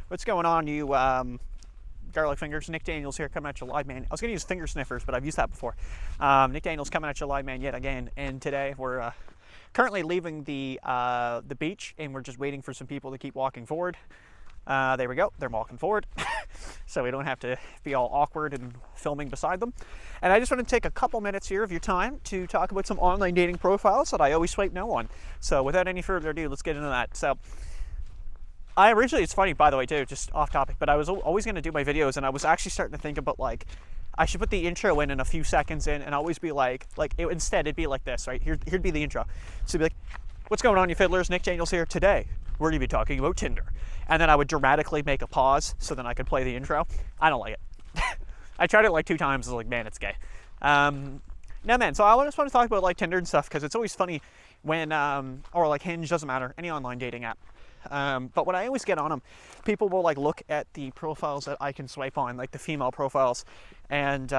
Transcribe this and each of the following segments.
What's going on, you garlic fingers? Nick Daniels here, coming at you live, man. I was going to use finger sniffers, but I've used that before. Nick Daniels coming at you live, man, yet again. And today we're currently leaving the beach, and we're just waiting for some people to keep walking forward. There we go. They're walking forward, so we don't have to be all awkward and filming beside them. And I just want to take a couple minutes here of your time to talk about some online dating profiles that I always swipe no on. So without any further ado, let's get into that. So I originally, it's funny, by the way, too, just off topic, but I was always going to do my videos, and I was actually starting to think about, like, I should put the intro in a few seconds in, and always be instead it'd be like this, right? Here'd be the intro. So it'd be like, what's going on, you fiddlers? Nick Daniels here. Today, we're going to be talking about Tinder. And then I would dramatically make a pause so then I could play the intro. I don't like it. I tried it like 2 times, I was like, man, it's gay. No, man, so I just want to talk about, like, Tinder and stuff, because it's always funny when, or like Hinge, doesn't matter, any online dating app. But when I always get on them, people will like look at the profiles that I can swipe on, like the female profiles, and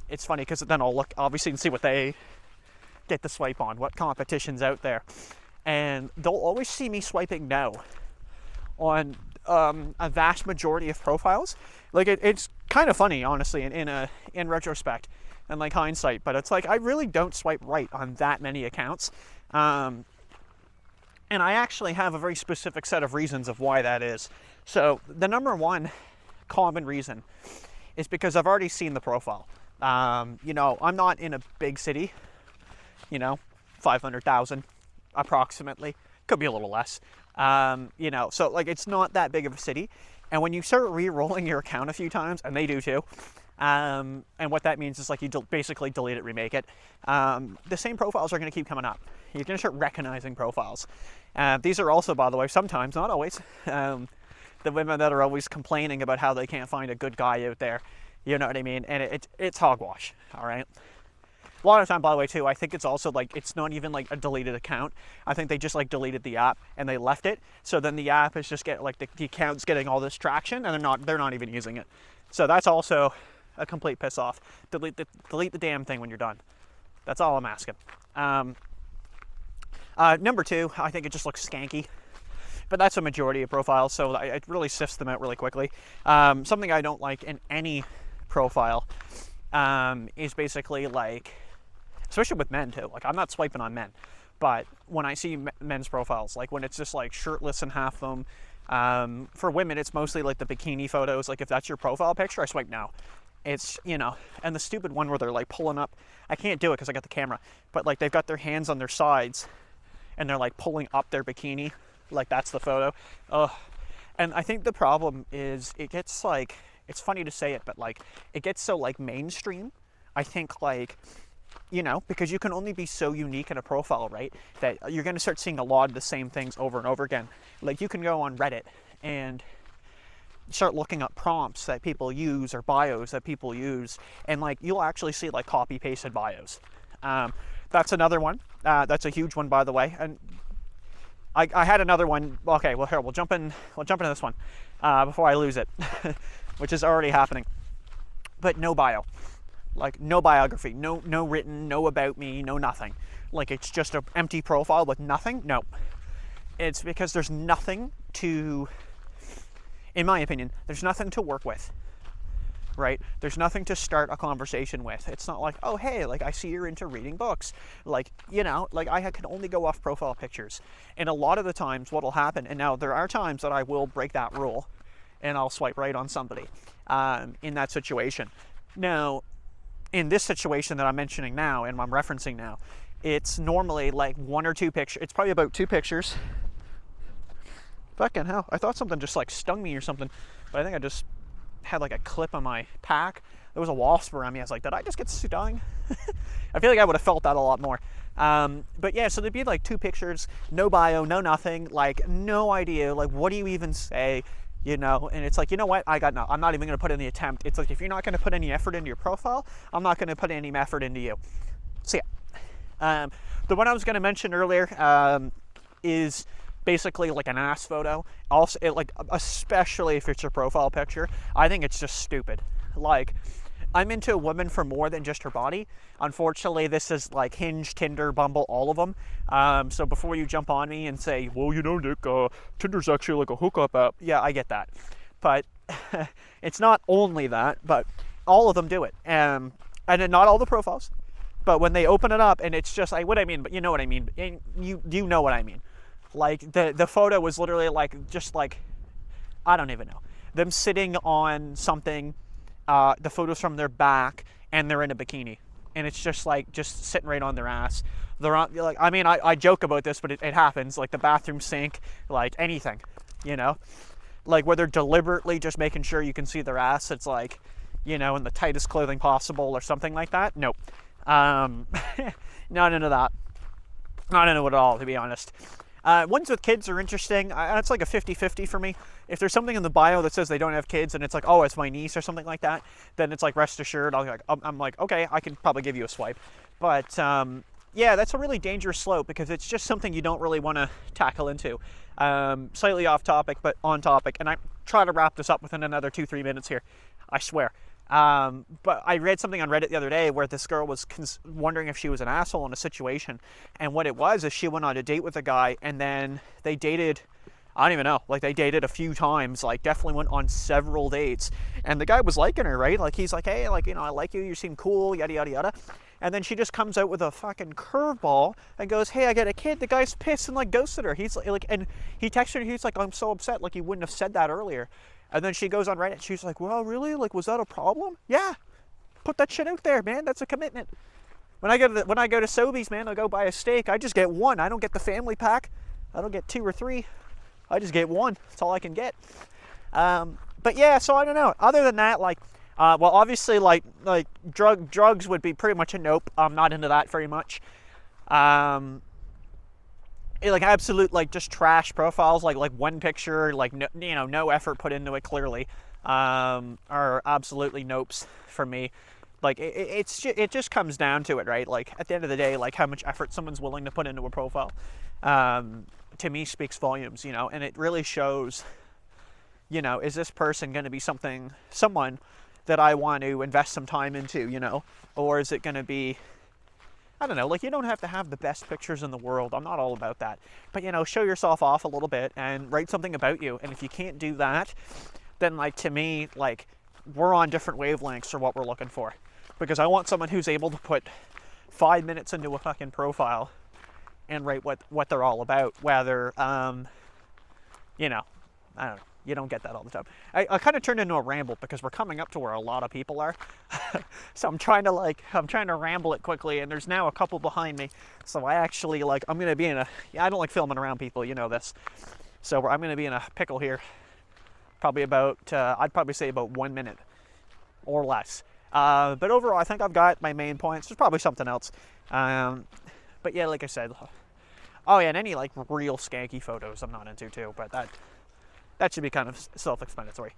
it's funny because then I'll look obviously and see what they get the swipe on, what competition's out there, and they'll always see me swiping no on a vast majority of profiles. Like it's kind of funny, honestly, in retrospect and like hindsight, but it's like I really don't swipe right on that many accounts. And I actually have a very specific set of reasons of why that is. So the number one common reason is because I've already seen the profile. You know, I'm not in a big city, 500,000 approximately, could be a little less. So like it's not that big of a city. And when you start re-rolling your account a few times, and they do too, and what that means is like you basically delete it, remake it. The same profiles are going to keep coming up. You're going to start recognizing profiles. These are also, by the way, sometimes, not always, the women that are always complaining about how they can't find a good guy out there. You know what I mean? And it's hogwash, all right? A lot of time, by the way, too, I think it's also like, it's not even like a deleted account. I think they just like deleted the app and they left it. So then the app is just getting like the account's getting all this traction and they're not even using it. So that's also a complete piss off. Delete the damn thing when you're done. That's all I'm asking. Number 2, I think it just looks skanky, but that's a majority of profiles, so it really sifts them out really quickly. Something I don't like in any profile is basically like, especially with men too, like I'm not swiping on men, but when I see men's profiles, like when it's just like shirtless in half of them, for women it's mostly like the bikini photos. Like if that's your profile picture, I swipe no. It's, and the stupid one where they're like pulling up, I can't do it because I got the camera, but like they've got their hands on their sides and they're like pulling up their bikini, like that's the photo. And I think the problem is it gets like, it's funny to say it, but like it gets so like mainstream. I think like, because you can only be so unique in a profile, right? That you're going to start seeing a lot of the same things over and over again. Like you can go on Reddit and start looking up prompts that people use or bios that people use, and like you'll actually see like copy pasted bios. That's another one. That's a huge one, by the way. And I had another one. Okay, well here we'll jump into this one before I lose it, which is already happening. But no bio, like no biography, no written, no about me, no nothing. Like it's just an empty profile with nothing. No, it's because there's nothing to, in my opinion, there's nothing to work with, right? There's nothing to start a conversation with. It's not like, oh, hey, like I see you're into reading books. Like, like I can only go off profile pictures. And a lot of the times what'll happen, and now there are times that I will break that rule and I'll swipe right on somebody in that situation. Now, in this situation that I'm mentioning now and I'm referencing now, it's normally like 1 or 2 pictures. It's probably about 2 pictures. Fucking hell, I thought something just like stung me or something, but I think I just had like a clip on my pack. There was a wasp around me. I was like, did I just get stung? I feel like I would have felt that a lot more. But yeah, so there'd be like 2 pictures, no bio, no nothing, like no idea, like what do you even say, and it's like, you know what, I'm not even going to put in the attempt. It's like, if you're not going to put any effort into your profile, I'm not going to put any effort into you. So yeah, the one I was going to mention earlier is basically like an ass photo. Also, especially if it's your profile picture, I think it's just stupid. Like, I'm into a woman for more than just her body. Unfortunately, this is like Hinge, Tinder, Bumble, all of them. So before you jump on me and say, well, Nick, Tinder's actually like a hookup app. Yeah, I get that. But it's not only that, but all of them do it. And then not all the profiles, but when they open it up and it's just like, what I mean, but you know what I mean. You know what I mean. Like the photo was literally like, just like, I don't even know. Them sitting on something, the photos from their back, and they're in a bikini. And it's just like, just sitting right on their ass. They're on, like, I mean, I joke about this, but it happens. Like the bathroom sink, like anything, you know? Like where they're deliberately just making sure you can see their ass. It's like, you know, in the tightest clothing possible or something like that. Nope. Not into that. Not into it at all, to be honest. Ones with kids are interesting. It's like a 50-50 for me. If there's something in the bio that says they don't have kids and it's like, oh, it's my niece or something like that, then it's like, rest assured, I'm like, okay, I can probably give you a swipe. But yeah, that's a really dangerous slope because it's just something you don't really want to tackle into. Slightly off topic, but on topic. And I try to wrap this up within another 2-3 minutes here. I swear. But I read something on Reddit the other day where this girl was wondering if she was an asshole in a situation. And what it was is she went on a date with a guy and then they dated, I don't even know, like they dated a few times, like definitely went on several dates. And the guy was liking her, right? Like he's like, hey, like, you know, I like you, you seem cool, yada, yada, yada. And then she just comes out with a fucking curveball and goes, hey, I got a kid. The guy's pissed and like ghosted her. He's like, and he texted her, he's like, I'm so upset. Like, you wouldn't have said that earlier. And then she goes on Reddit. She's like, well, really? Like, was that a problem? Yeah. Put that shit out there, man. That's a commitment. When I go to Sobeys, man, I go buy a steak. I just get one. I don't get the family pack. I don't get 2 or 3. I just get one. That's all I can get. But yeah, so I don't know. Other than that, like, well, obviously, like drugs would be pretty much a nope. I'm not into that very much. Like absolute, like just trash profiles, like one picture, like no, you know, no effort put into it clearly, are absolutely nopes for me. Like it just comes down to it, right? Like at the end of the day, like how much effort someone's willing to put into a profile, to me speaks volumes, you know, and it really shows, you know, is this person going to be someone that I want to invest some time into, you know, or is it going to be, I don't know, like you don't have to have the best pictures in the world. I'm not all about that. But, you know, show yourself off a little bit and write something about you. And if you can't do that, then, like, to me, like, we're on different wavelengths for what we're looking for. Because I want someone who's able to put 5 minutes into a fucking profile and write what they're all about. Whether, you know, I don't know. You don't get that all the time. I kind of turned into a ramble because we're coming up to where a lot of people are. So I'm trying to ramble it quickly, and there's now a couple behind me. So I actually, like, I'm going to be in I don't like filming around people, you know this. So I'm going to be in a pickle here. Probably about, I'd probably say about 1 minute or less. But overall, I think I've got my main points. There's probably something else. But yeah, like I said, oh yeah, and any like real skanky photos I'm not into too, but that should be kind of self-explanatory.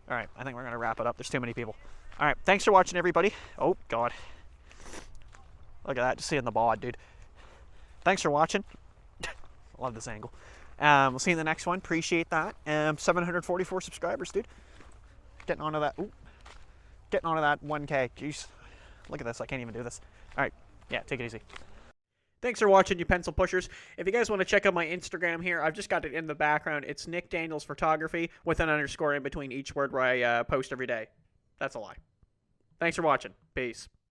All right, I think we're going to wrap it up. There's too many people. All right, thanks for watching, everybody. Oh, God. Look at that, just seeing the bod, dude. Thanks for watching. Love this angle. We'll see you in the next one. Appreciate that. 744 subscribers, dude. Getting onto that. Ooh. Getting onto that 1K. Jeez. Look at this. I can't even do this. All right. Yeah, take it easy. Thanks for watching, you pencil pushers. If you guys want to check out my Instagram here, I've just got it in the background. It's Nick Daniels Photography with an underscore in between each word where I post every day. That's a lie. Thanks for watching. Peace.